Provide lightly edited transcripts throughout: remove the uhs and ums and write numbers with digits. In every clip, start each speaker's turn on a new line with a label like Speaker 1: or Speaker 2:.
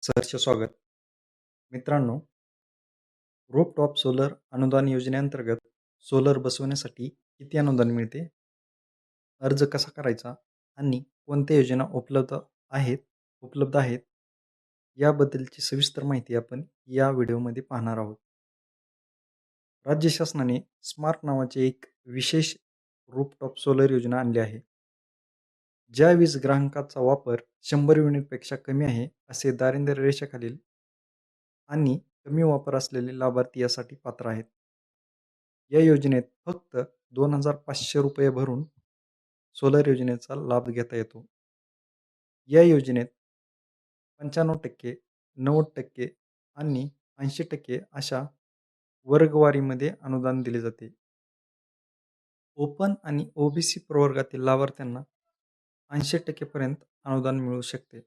Speaker 1: सहर्ष स्वागत. मित्रांनो, रूफटॉप सोलर अनुदान योजनेअंतर्गत सोलर बसवण्यासाठी किती अनुदान मिळते? अर्ज कसा करायचा? आणि कोणत्या योजना उपलब्ध आहेत याबद्दलची सविस्तर माहिती आपण या व्हिडिओमध्ये पाहणार आहोत. राज्य शासनाने स्मार्ट नावाचे एक विशेष रूफटॉप सोलर योजना आणली आहे. ज्या वीज ग्राहकाचा वापर 100 युनिटपेक्षा कमी आहे असे दारिद्र्य रेषेखालील आणि कमी वापर असलेले लाभार्थी यासाठी पात्र आहेत. या योजनेत फक्त 2,500 रुपये भरून सोलर योजनेचा लाभ घेता येतो. या योजनेत 95%, 90% आणि 80% अशा वर्गवारीमध्ये अनुदान दिले जाते. ओपन आणि ओबीसी प्रवर्गातील लाभार्थ्यांना 80% पर्यंत अनुदान मिळू शकते.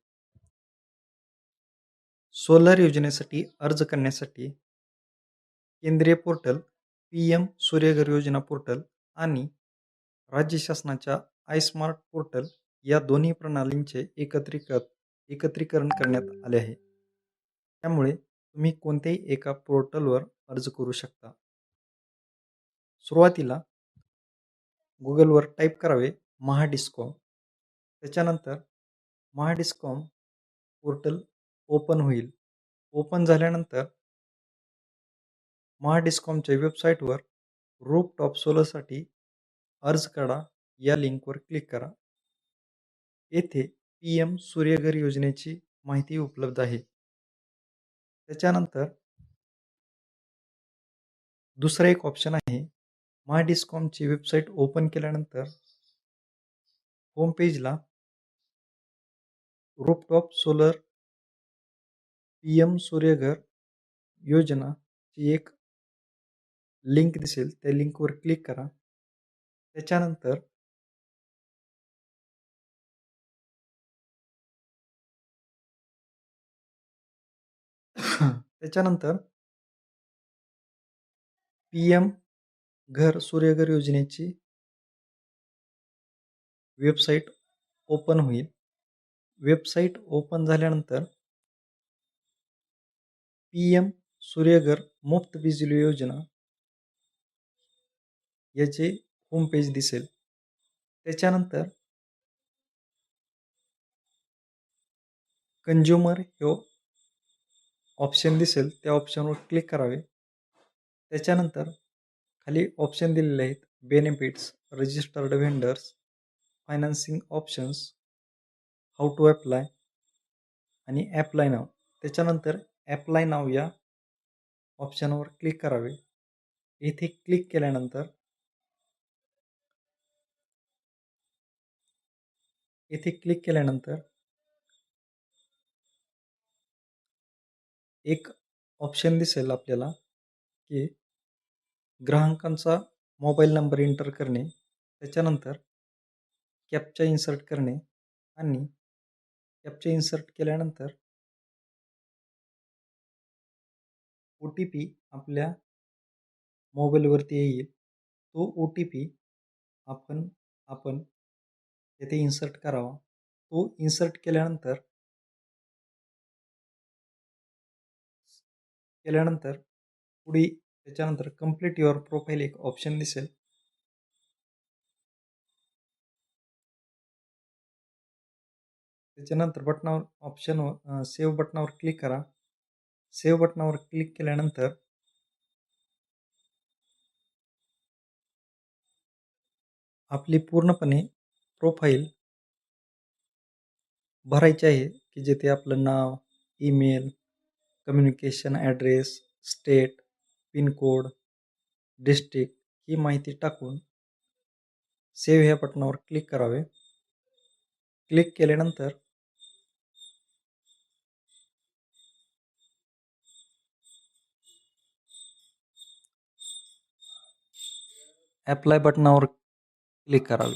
Speaker 1: सोलर योजनेसाठी अर्ज करण्यासाठी केंद्रीय पोर्टल, PM सूर्यघर योजना पोर्टल आणि राज्य शासनाच्या iSmart पोर्टल या दोन्ही प्रणालींचे एकत्रीकरण करण्यात आले आहे. त्यामुळे तुम्ही कोणत्याही एका पोर्टलवर अर्ज करू शकता. सुरुवातीला गुगलवर टाईप करावे महाडिस्कॉम. त्याच्यानंतर महाडिस्कॉम पोर्टल ओपन होईल. ओपन झाल्यानंतर महाडिस्कॉमच्या वेबसाईटवर रूफटॉप सोलरसाठी अर्ज करा या लिंकवर क्लिक करा. येथे PM सूर्यघर योजनेची माहिती उपलब्ध आहे. त्याच्यानंतर दुसरा एक ऑप्शन आहे. महाडिस्कॉमची वेबसाईट ओपन केल्यानंतर होम पेजला रूफटॉप सोलर PM सूर्यघर योजनाची एक लिंक दिसेल. त्या लिंकवर क्लिक करा. त्याच्यानंतर PM घर सूर्यघर योजनेची वेबसाईट ओपन होईल. वेबसाईट ओपन झाल्यानंतर PM सूर्यघर मुफ्त बिजली योजना याचे होम पेज दिसेल. त्याच्यानंतर कंझ्युमर हे ऑप्शन दिसेल. त्या ऑप्शनवर क्लिक करावे. त्याच्यानंतर खाली ऑप्शन दिलेले आहेत. Benefits, registered vendors, financing options, how to apply आणि ॲप्लाय नाव. त्याच्यानंतर ॲप्लाय नाव या ऑप्शनवर क्लिक करावे. येथे क्लिक केल्यानंतर एक ऑप्शन दिसेल आपल्याला की ग्राहकांचा मोबाईल नंबर एंटर करणे, त्याच्यानंतर कॅप्चा इन्सर्ट करणे आणि कॅप्चा इन्सर्ट केल्यानंतर OTP आपल्या मोबाईलवरती येईल. तो OTP आपण येथे इन्सर्ट करावा. तो इन्सर्ट केल्यानंतर पुढे त्याच्यानंतर कंप्लीट युअर प्रोफाईल एक ऑप्शन दिसेल. त्याच्यानंतर सेव्ह बटनावर क्लिक करा. सेव्ह बटनावर क्लिक केल्यानंतर आपली पूर्णपणे प्रोफाईल भरायची आहे की जेथे आपलं नाव, email, communication address, state, pincode, district ही माहिती टाकून सेव्ह ह्या बटनावर क्लिक करावे. क्लिक केल्यानंतर ॲप्लाय बटनावर क्लिक करावे.